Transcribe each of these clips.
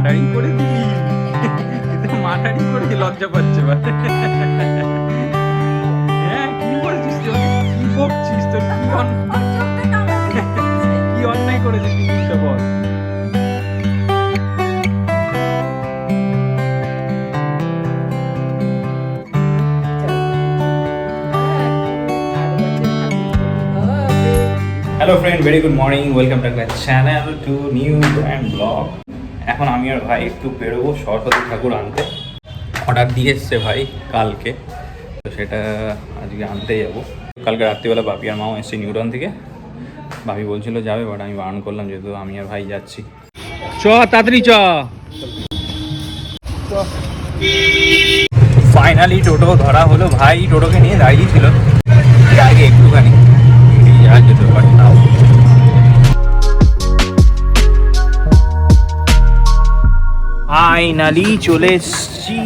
মার্ডারিং করে দিলি, মার্ডারিং করে দিলি, লজ্জা পাচ্ছে। হ্যাঁ কি বলছিস তুই, কি বকছিস, তোর কি অন্যায় করেছিস তুই, বল। Hello friend, very good morning, welcome back my channel to new and blog. এখন আমি আর ভাই একটু বেরোবো সরস্বতী ঠাকুর আনতে। অর্ডার দিয়ে এসছে ভাই কালকে, তো সেটা আজকে আনতে যাবো। কালকে রাত্রিবেলা বাপি আর মাও এসছে নিউটন থেকে। বাপি বলছিল যাবে, বাট আমি বারণ করলাম যেহেতু আমি আর ভাই যাচ্ছি। চ তাড়াতাড়ি চ। ফাইনালি টোটো ধরা হলো ভাই, টোটোকে নিয়ে দাঁড়িয়ে ছিল আগে একটুখানি যেত, বাট নাও ফাইনালি চলে এসছি।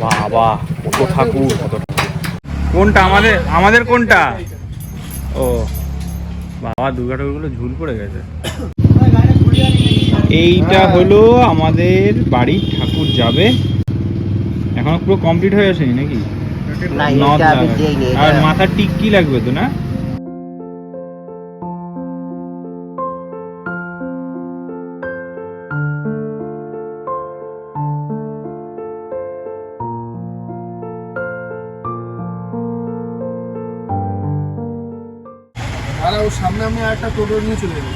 বাবা কত ঠাকুর, কত ঠাকুর। কোনটা আমাদের কোনটা? ও বাবা, দুর্গা ঠাকুরগুলো ঝুল পড়ে গেছে। এইটা হলো আমাদের বাড়ির ঠাকুর যাবে, এখনো পুরো কমপ্লিট হয়ে আসেনি নাকি? আর মাথার টিক্কি লাগবে তো না? আর ওর সামনে আমি একটা টোটো নিয়ে চলে যাবো।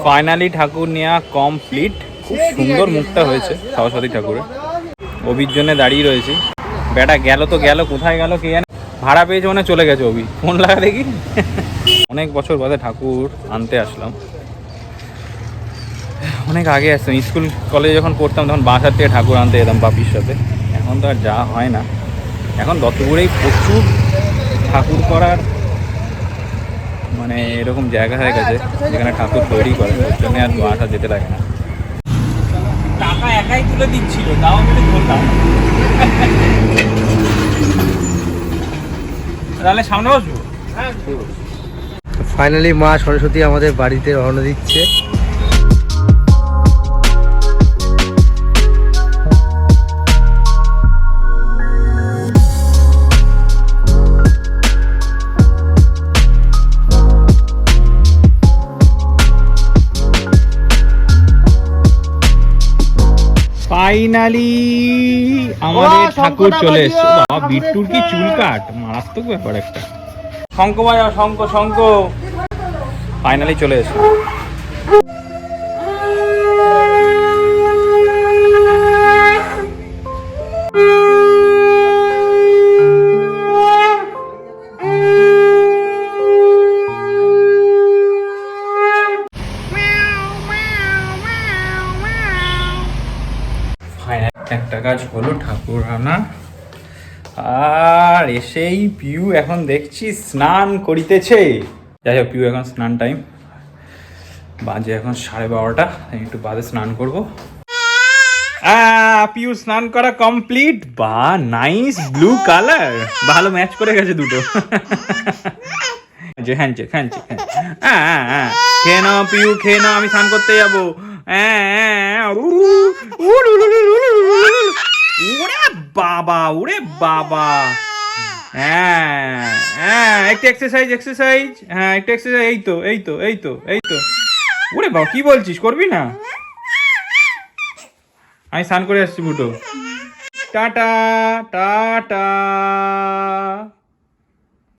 ফাইনালি ঠাকুর নেওয়া কমপ্লিট। খুব সুন্দর মুখটা হয়েছে সরস্বতী ঠাকুরের। অভির জন্য দাঁড়িয়ে রয়েছি। বেটা গেল তো গেল, কোথায় গেল কে জানে। ভাড়া পেয়েছে মানে চলে গেছে অভি। ফোন লাগা দেখি। অনেক বছর বাদে ঠাকুর আনতে আসলাম, অনেক আগে আসতাম স্কুল কলেজে যখন পড়তাম, তখন বাসার থেকে ঠাকুর আনতে যেতাম বাপির সাথে। এখন তো আর যাওয়া হয় না। এখন দত্তপুরেই প্রচুর ঠাকুর করার মানে এরকম জায়গা হয়ে গেছে যেখানে ঠাকুর তৈরি করে, ওর জন্য আর বাসা যেতে লাগে না। টাকা একাই তুলে দিচ্ছিল, তাও আমি বললাম তাহলে সামনে বসবো। ফাইনালি মা সরস্বতী আমাদের বাড়িতে রওনা দিচ্ছে। ফাইনালি আমাদের ঠাকুর চলে এসছে। বাবা বিট্টুর কি চুল কাট, মারাত্মক ব্যাপার একটা। শঙ্খ বাজাও, শঙ্খ শঙ্খ। ফাইনালি চলে এসছে। একটা কাজ হলো ঠাকুর আনা, আর এসেই পিউ এখন দেখছি স্নান করিতেছে। যাই হোক, পিউ এখন স্নান টাইম, বাজে এখন 12:30। একটু বাদে স্নান করবো। পিউ স্নান করা কমপ্লিট। বা নাইস ব্লু কালার, ভালো ম্যাচ করে গেছে দুটো। খেয়ে নাও পিউ, খেয়ে নাও, আমি স্নান করতে যাবো। ওরে বাবা, ওরে বাবা। একটু এক্সারসাইজ, হ্যাঁ একটু এক্সারসাইজ। এই তো। ওরে বাবা, কি বলছিস, করবি না? আমি স্নান করে আসছি বুটো। Tata tata.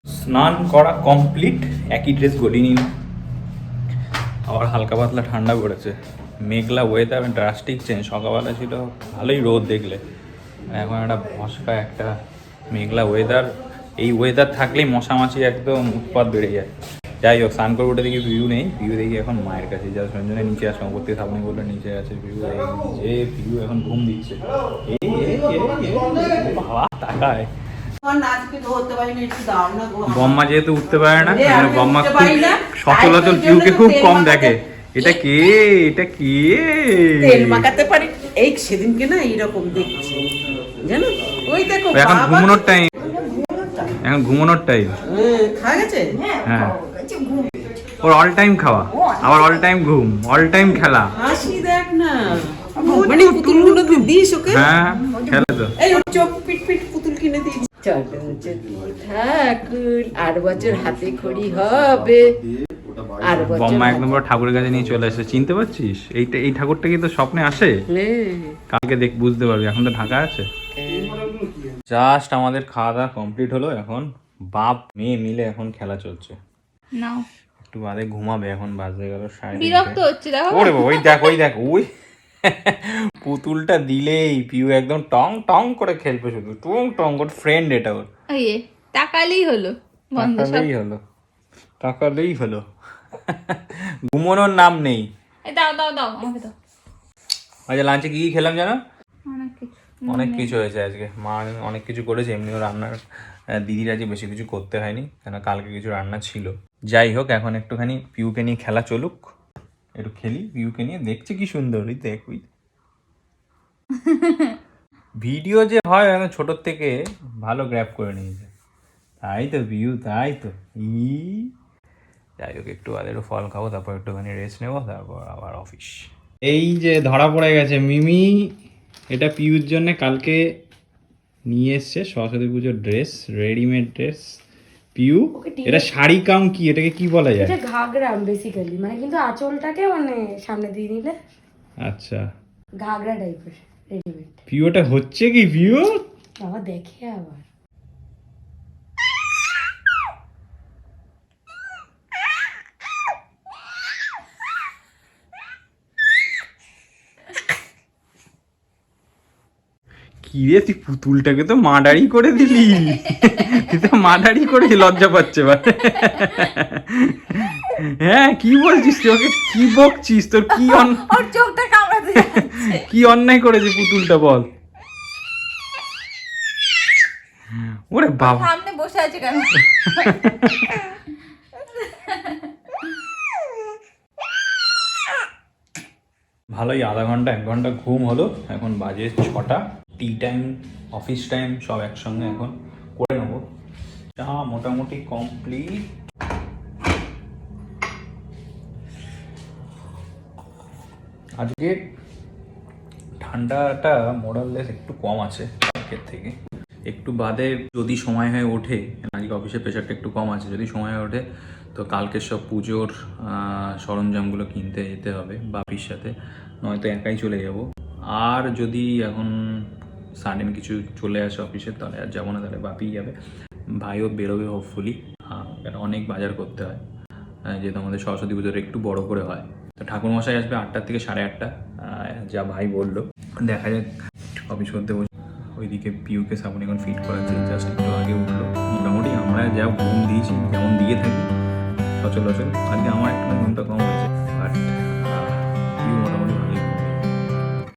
স্নান করা কমপ্লিট, একই ড্রেস গলিয়ে নিলাম। আবার হালকা পাতলা ঠান্ডা পড়েছে, মেঘলা ওয়েদার, ড্রাস্টিক চেঞ্জ। সকালবেলা ছিল ভালোই রোদ দেখলে, এখন একটা মশকা, একটা মেঘলা ওয়েদার। এই ওয়েদার থাকলেই মশামাছি একদম উৎপাত বেড়ে যায়। যাই হোক, স্নান করে উঠে দেখি ভিউ নেই। ভিউ দেখি এখন মায়ের কাছে, যা সঞ্জনে নিচে আসলাম করতে থাকুন বললে নিচে আছে ভিউ। যে ভিউ এখন ঘুম দিচ্ছে। বাবা তাকায়। বম্মা যেহেতু উঠতে পারে না, বম্মা খুব সচলাচল পিউকে খুব কম দেখে। এটা কে, এটা কে? তেল মাখাতে পারি এই সেদিনকে না এইরকম দেখছি জানো। ওই দেখো এখন ঘুমানোর টাইম। এখন ঘুমানোর টাইম। খাওয়া গেছে? হ্যাঁ, ওর অল টাইম খাওয়া, আবার অল টাইম ঘুম, অল টাইম খেলা। হাসি দেখ না, মানে পুতুলগুলো দিস ওকে। হ্যাঁ, খেলে তো। এই ওর চোখ পিট পিট পুতুল কিনে দিয়েছি। ঠাকুর আর বছর হাতে খড়ি হবে। আর বছর বম্মা একদম পুরো ঠাকুরের কাছে নিয়ে চলে এসেছে, চিনতে পারছিস? এই ঠাকুরটা কি তো স্বপ্নে আসে? কালকে দেখ বুঝতে পারবি, এখন তো ঢাকা আছে। জাস্ট আমাদের খাওয়া দাওয়া কমপ্লিট হলো, এখন বাপ মেয়ে মিলে এখন খেলা চলছে। নাও একটু বাদে ঘুমাবে, এখন বাজে গেল 3:30। বিরক্ত হচ্ছে দেখো। ওরে বাবা, ওই দেখ ওই পুতুলটা দিলেই পিউ একদম টং টং করে খেলবে, শুধু টং টং করে। ফ্রেন্ড এটা ওর। এই তাকালেই হলো, বন্ধ সব। টাকালেই হলো ঘুমানোর নাম নেই। এই দাও দাও দাও আমাকে দাও। আচ্ছা, লাঞ্চে কি খেলাম জানো? অনেক কিছু। অনেক কিছু হয়েছে আজকে, মা অনেক কিছু করেছে। এমনিও রান্নার দিদির আজকে বেশি কিছু করতে হয়নি, কেন কালকে কিছু রান্না ছিল। যাই হোক, এখন একটুখানি পিউকে নিয়ে খেলা চলুক, একটু খেলি পিউকে নিয়ে। দেখছি কি সুন্দর, দেখ ওই ভিডিও যে হয় এখন ছোটোর থেকে ভালো গ্র্যাব করে নিয়েছে। তাই তো পিউ, তাই তো। যাই হোক, একটু আগে একটু ফল খাবো, তারপর একটুখানি রেস্ট নেবো, তারপর আবার অফিস। এই যে ধরা পড়ে গেছে, মিমি এটা পিউর জন্য কালকে নিয়ে এসছে সরস্বতী পুজোর ড্রেস, রেডিমেড ড্রেস। পিউ, এটা শাড়ি কাম কি, এটাকে কি বলা যায়? এটা ঘাগরা বেসিক্যালি, মানে কিন্তু আঁচলটাকে মানে সামনে দিয়ে নিলে আচ্ছা, ঘাগরা টাইপের রেডিমেড। পিউ এটা হচ্ছে কি পিউ? বাবা দেখে আবার কি রে, তুই পুতুলটাকে তো মার্ডারই করে দিলি। তুই তো মার্ডারই করে লজ্জা পাচ্ছে মানে। হ্যাঁ, কি বলছিস তুই? ওকে কি বকছিস? তোর কি ওর চোখটা কামড়াতে যাচ্ছে। কি অন্যায় করেছে পুতুলটা, বল? ওরে বাবা, সামনে বসে আছে কেন? ভালোই 1/2 ঘন্টা 1 ঘন্টা ঘুম হলো। এখন বাজে 6টা, টি টাইম অফিস টাইম সব একসঙ্গে এখন করে নেবো। চা মোটামুটি কমপ্লিট। আজকে ঠান্ডাটা মোরাললেস একটু কম আছে কালকের থেকে। একটু বাদে যদি সময় হয়ে ওঠে, আজকে অফিসের প্রেশারটা একটু কম আছে, যদি সময় হয়ে ওঠে তো কালকের সব পুজোর সরঞ্জামগুলো কিনতে যেতে হবে বাপির সাথে, নয়তো একাই চলে যাব। আর যদি এখন সাডেন কিছু চলে আসে অফিসে, তাহলে আর যাবো না, তাহলে বাপিই যাবে। ভাইও বেরোবে হোপফুলি, কারণ অনেক বাজার করতে হয়, যেহেতু আমাদের সরস্বতী পুজোর একটু বড় করে হয়। তো ঠাকুরমশাই আসবে 8টা থেকে 8:30, যা ভাই বললো। দেখা যাক, অফিস করতে বসে। ওইদিকে পিউকে সাবুন এখন ফিট করাচ্ছে, জাস্ট একটু আগে উঠলো। মোটামুটি আমরা যা ঘুম দিয়েছি, যেমন দিয়ে থাকি সচল। আজকে আমার একটু ঘুমটা কম হয়েছে, বাট